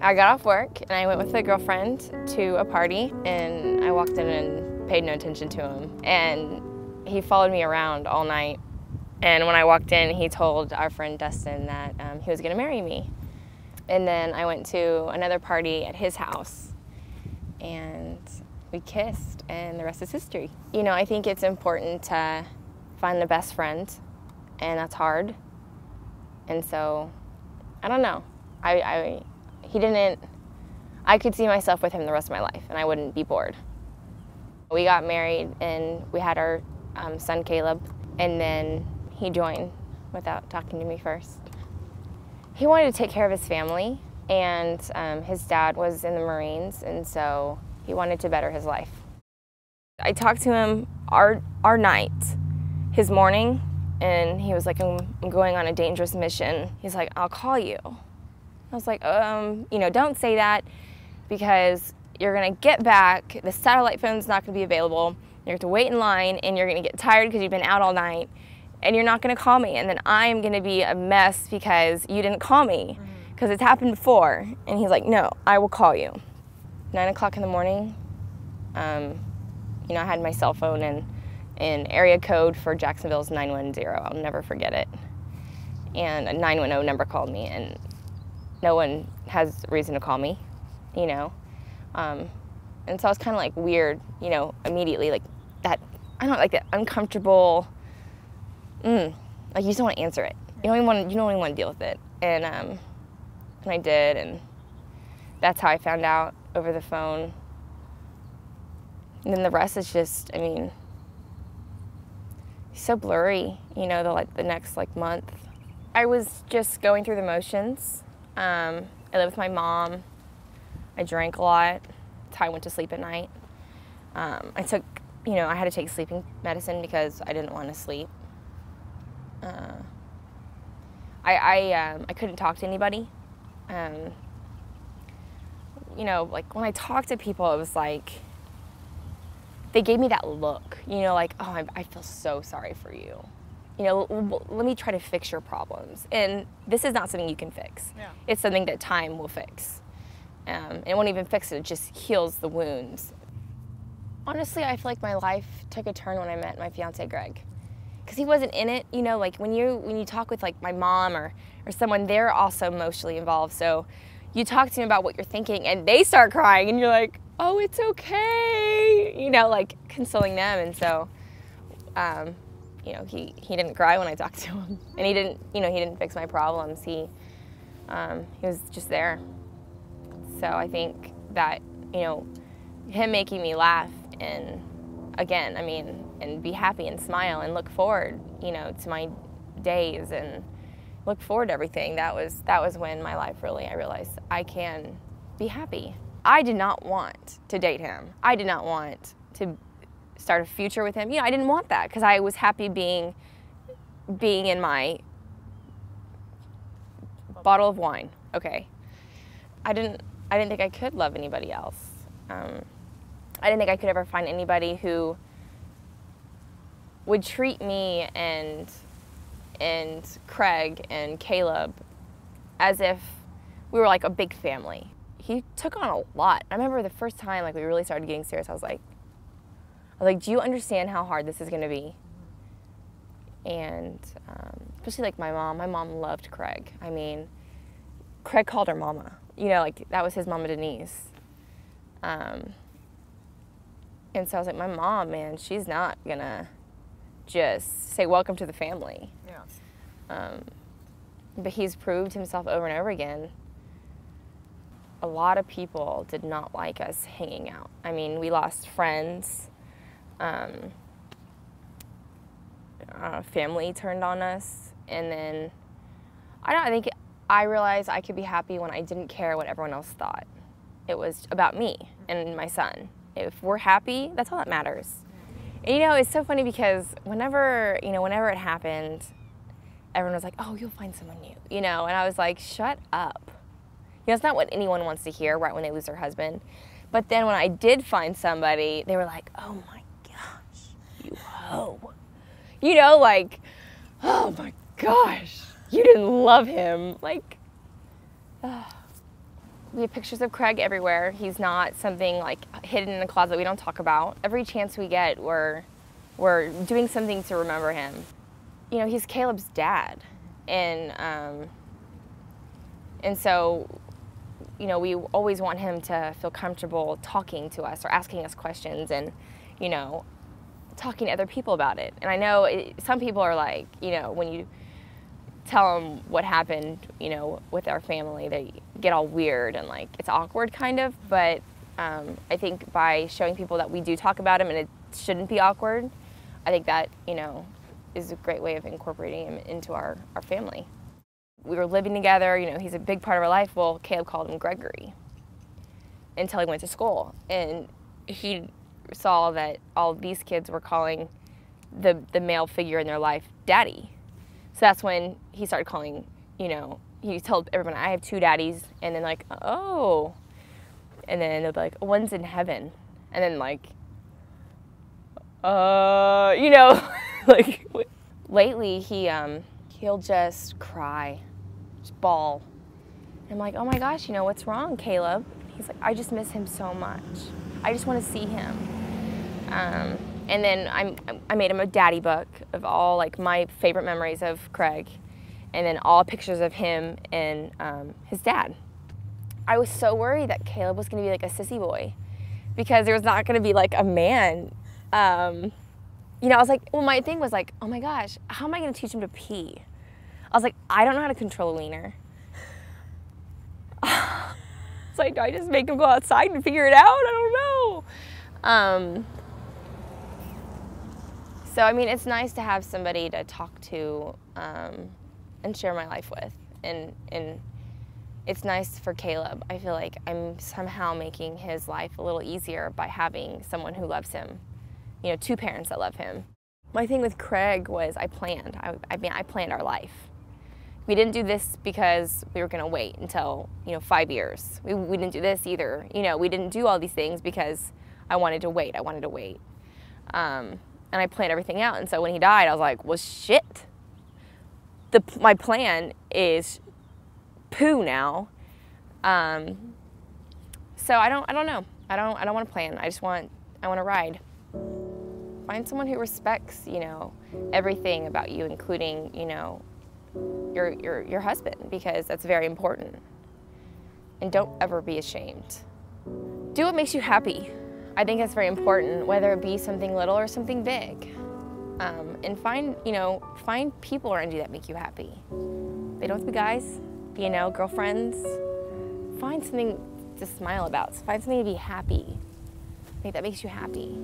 I got off work and I went with a girlfriend to a party, and I walked in and paid no attention to him. And he followed me around all night. And when I walked in, he told our friend Dustin that he was gonna marry me. And then I went to another party at his house and we kissed, and the rest is history. You know, I think it's important to find the best friend, and that's hard. And so, I don't know. I could see myself with him the rest of my life, and I wouldn't be bored. We got married and we had our son Caleb, and then he joined without talking to me first. He wanted to take care of his family, and his dad was in the Marines, and so he wanted to better his life. I talked to him our night, his morning, and he was like, I'm going on a dangerous mission. He's like, I'll call you. I was like, you know, don't say that, because you're gonna get back, the satellite phone's not gonna be available, you have to wait in line, and you're gonna get tired because you've been out all night, and you're not gonna call me, and then I'm gonna be a mess because you didn't call me, because it's happened before. And he's like, no, I will call you. 9 o'clock in the morning, you know, I had my cell phone, and area code for Jacksonville is 910. I'll never forget it. And a 910 number called me, and no one has reason to call me, you know. And so I was kind of like weird, you know, immediately, like that, I don't know, like that uncomfortable, like you just don't want to answer it. You don't even want to deal with it. And I did, and that's how I found out over the phone. And then the rest is just, I mean, so blurry, you know, the next month. I was just going through the motions. I lived with my mom. I drank a lot. That's how I went to sleep at night. I took, you know, I had to take sleeping medicine because I didn't want to sleep. I couldn't talk to anybody. You know, like when I talked to people, it was like, they gave me that look, you know, like, oh, I feel so sorry for you. You know, let me try to fix your problems. And this is not something you can fix. Yeah. It's something that time will fix. It won't even fix it, it just heals the wounds. Honestly, I feel like my life took a turn when I met my fiance, Greg. Because he wasn't in it, you know, like when you talk with like my mom or someone, they're also emotionally involved. So you talk to them about what you're thinking and they start crying and you're like, oh, it's okay, you know, like consoling them. And so, you know, he didn't cry when I talked to him, and he didn't fix my problems. He was just there. So I think that, you know, him making me laugh and again, I mean, and be happy and smile and look forward, you know, to my days and look forward to everything. That was when my life really, I realized I can be happy. I did not want to date him. I did not want to start a future with him. You know, I didn't want that because I was happy being in my bottle of wine. Okay. I didn't think I could love anybody else. I didn't think I could ever find anybody who would treat me and Craig and Caleb as if we were like a big family. He took on a lot. I remember the first time like we really started getting serious, I was like, do you understand how hard this is gonna be? And especially like my mom loved Craig. I mean, Craig called her mama. You know, like that was his mama Denise. And so I was like, my mom, man, she's not gonna just say welcome to the family. Yeah. But he's proved himself over and over again. A lot of people did not like us hanging out. I mean, we lost friends. Family turned on us, and then I think I realized I could be happy when I didn't care what everyone else thought. It was about me and my son. If we're happy, that's all that matters. And you know, it's so funny because whenever it happened, everyone was like, oh, you'll find someone new, you know, and I was like, shut up. You know, it's not what anyone wants to hear right when they lose their husband. But then when I did find somebody, they were like, oh my gosh, you hoe. You know, like, oh my gosh, you didn't love him. Like, We have pictures of Craig everywhere. He's not something like hidden in a closet we don't talk about. Every chance we get, we're doing something to remember him. You know, he's Caleb's dad, and so, you know, we always want him to feel comfortable talking to us or asking us questions, and, you know, talking to other people about it. And I know some people are like, you know, when you tell them what happened, you know, with our family, they get all weird and like it's awkward kind of, but I think by showing people that we do talk about him and it shouldn't be awkward, I think that, you know, is a great way of incorporating him into our family. We were living together, you know, he's a big part of our life. Well, Caleb called him Gregory until he went to school, and he saw that all these kids were calling the male figure in their life Daddy. So that's when he started calling, you know, he told everyone, I have 2 daddies, and then like, oh, and then they'll be like, one's in heaven, and then like, you know, like, lately he'll just cry, just bawl. I'm like, oh my gosh, you know, what's wrong, Caleb? He's like, I just miss him so much. I just want to see him. And then I made him a daddy book of all like my favorite memories of Craig, and then all pictures of him and his dad. I was so worried that Caleb was going to be like a sissy boy because there was not going to be like a man. You know, I was like, well, my thing was like, oh my gosh, how am I going to teach him to pee? I was like, I don't know how to control a wiener. It's like, do I just make him go outside and figure it out? I don't know. So, I mean, it's nice to have somebody to talk to and share my life with. And it's nice for Caleb. I feel like I'm somehow making his life a little easier by having someone who loves him. You know, 2 parents that love him. My thing with Craig was I planned. I mean, I planned our life. We didn't do this because we were going to wait until, you know, 5 years. We didn't do this either. You know, we didn't do all these things because I wanted to wait. I wanted to wait. And I planned everything out. And so when he died, I was like, well, shit. My plan is poo now. So I don't know. I don't want to plan. I want to ride. Find someone who respects, you know, everything about you, including, you know, your husband, because that's very important. And don't ever be ashamed. Do what makes you happy. I think that's very important, whether it be something little or something big. And find people around you that make you happy. They don't have to be guys, you know, girlfriends. Find something to smile about. Find something to be happy. I think that makes you happy.